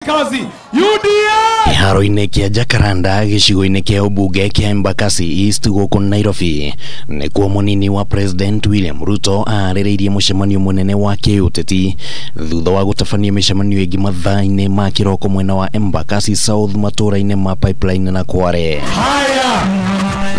kazi. UDA! Kiharo-inĩ kĩa Jacaranda gĩcigo-inĩ kĩa ũmbunge kĩa Embakasi East gũkũ Nairobi nĩkuo mũnini wa President William Ruto arĩrĩirie mũcemanio mũnene wa kĩũteti thutha wa gũtabania mĩcemanio ĩngĩ mathaa-inĩ ma kĩroko mwena wa Embakasi South matũũra-inĩ ma Pipeline na Kware.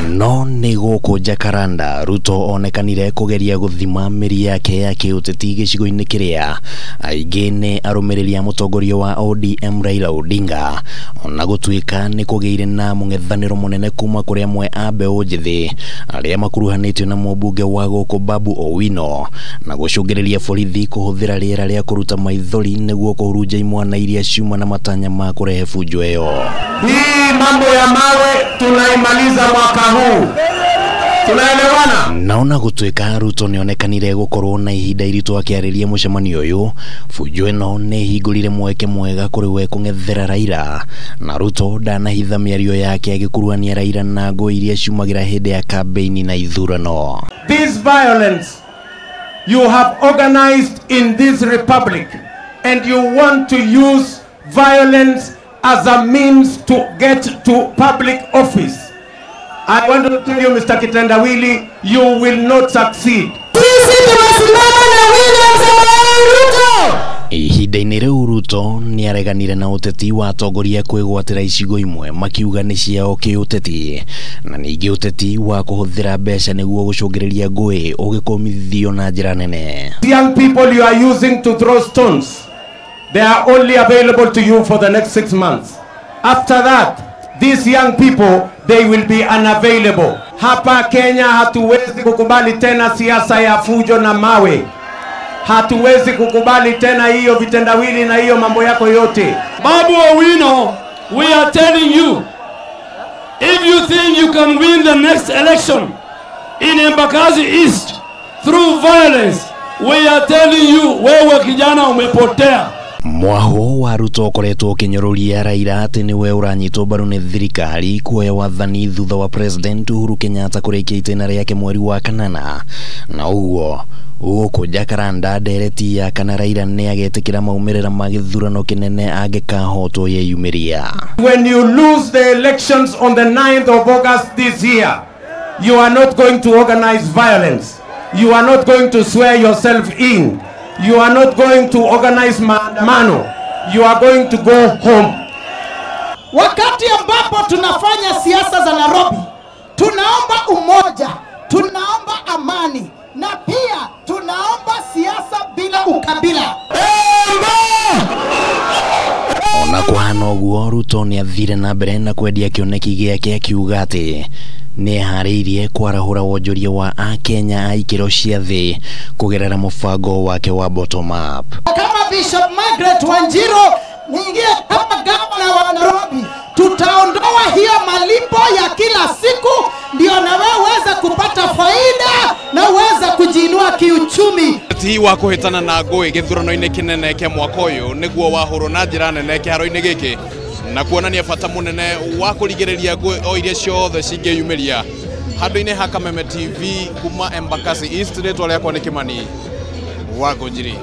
No nĩ gũkũ Jacaranda Ruto onekanire kũgeria gũthima mĩri yake ya kĩũteti gĩcigo-inĩ kĩrĩa aingĩ nĩ arũmĩrĩri a mũtongoria wa ODM Raila Odinga, ona gũtuĩka nĩ kũgĩire na mũng'ethanĩro mũnene kuma kũrĩ amwe a mbeũ njĩthĩ arĩa makuruhanĩtio na mũmbunge wa gũkũ Babu Owino na gũcũngĩrĩria borithi kũhũthĩra rĩera rĩa kũruta maithori nĩguo kũhurunja imwana iria ciuma na matanya ma kũrehe funjo ĩyo. Hii mambo ya mawe tunaimaliza mwaka huu. Tunaelewana? Naona gũtuĩka Ruto nĩonekanire gũkorwo na ihinda iritũ akĩarĩria mũcemanio ũyũ, funjo ĩno nĩ hingũrire mweke mwega kũrĩ we kũng'ethera Raila, na Ruto ndanahitha mĩario yake agĩkuruhania Raila na ngũĩ iria ciumagĩra hĩndĩ ya campaign na ithurano. This violence you have organized in this republic and you want to use violence as a means to get to public office. I want to tell you, Mr. Kitendawili, you will not succeed. Ihinda-inĩ rĩu Ruto nĩareganire na ũteti wa atongoria kwĩgwatĩra icigo imwe makiuga nĩ ciao kĩũteti, na ningĩ ũteti wa kũhũthĩra mbeca nĩguo gũcũngĩrĩria ngũĩ ũgĩkomithio na njĩra nene. Young people you are using to throw stones, they are only available to you for the next 6 months. After that, these young people, they will be unavailable. Hapa Kenya hatuwezi kukubali tena siasa ya fujo na mawe. Hatuwezi kukubali tena hiyo vitendawili na hiyo mambo yako yote. Babu Owino, we are telling you, if you think you can win the next election in Embakasi East through violence, we are telling you, wewe kijana umepotea. Mwaho wa Ruto ũkoretwo ũkĩnyororia Raila atĩ nĩwe ũranyitwo mbaru nĩ thirikari kuoya wathani thutha wa President Uhuru Kenyatta kũrĩkia itĩna rĩake mweri wa kanana, na ũguo gũkũ Jacaranda ndereti ya kana Raila nĩ agetĩkĩra maumĩrĩra ma gĩthurano kĩnene angĩkahotwo yeyumĩria. When you lose the elections on the 9th of August this year, you are not going to organize violence. You are not going to swear yourself in. You are not going to organize maandamano. You are going to go home. Wakati ambapo tunafanya siasa za Nairobi, tunaomba umoja, tunaomba amani, na pia tunaomba siasa bila ukabila. Ona kũhana ũguo Ruto nĩathire na mbere na kwendia kĩoneki gĩake akiuga atĩ nĩeharĩirie kwarahũra wonjoria wa Akenya a ikĩro cia thĩ kũgerera mũbango wake wa bottom up. Kama Bishop Margaret Wanjiru niingie kama gavana wa Nairobi, tutaondoa hiyo malipo ya kila siku, ndio na wewe uweze kupata faida na uweze kujiinua kiuchumi. Ti wa kuhitana na ngũĩ gĩthurano-inĩ kĩnene kĩa mwaka ũyũ nĩguo wahũrwo na njĩra nene kĩharo-inĩ gĩkĩ na kuonania bata mũnene wa kũrigĩrĩria ngũĩ o iria ciothe cingĩyumĩria. Handũ-inĩ ha Kameme TV kuma Embakasi East, rĩtwa rĩakwa nĩ Kĩmani wa Ngũnjiri.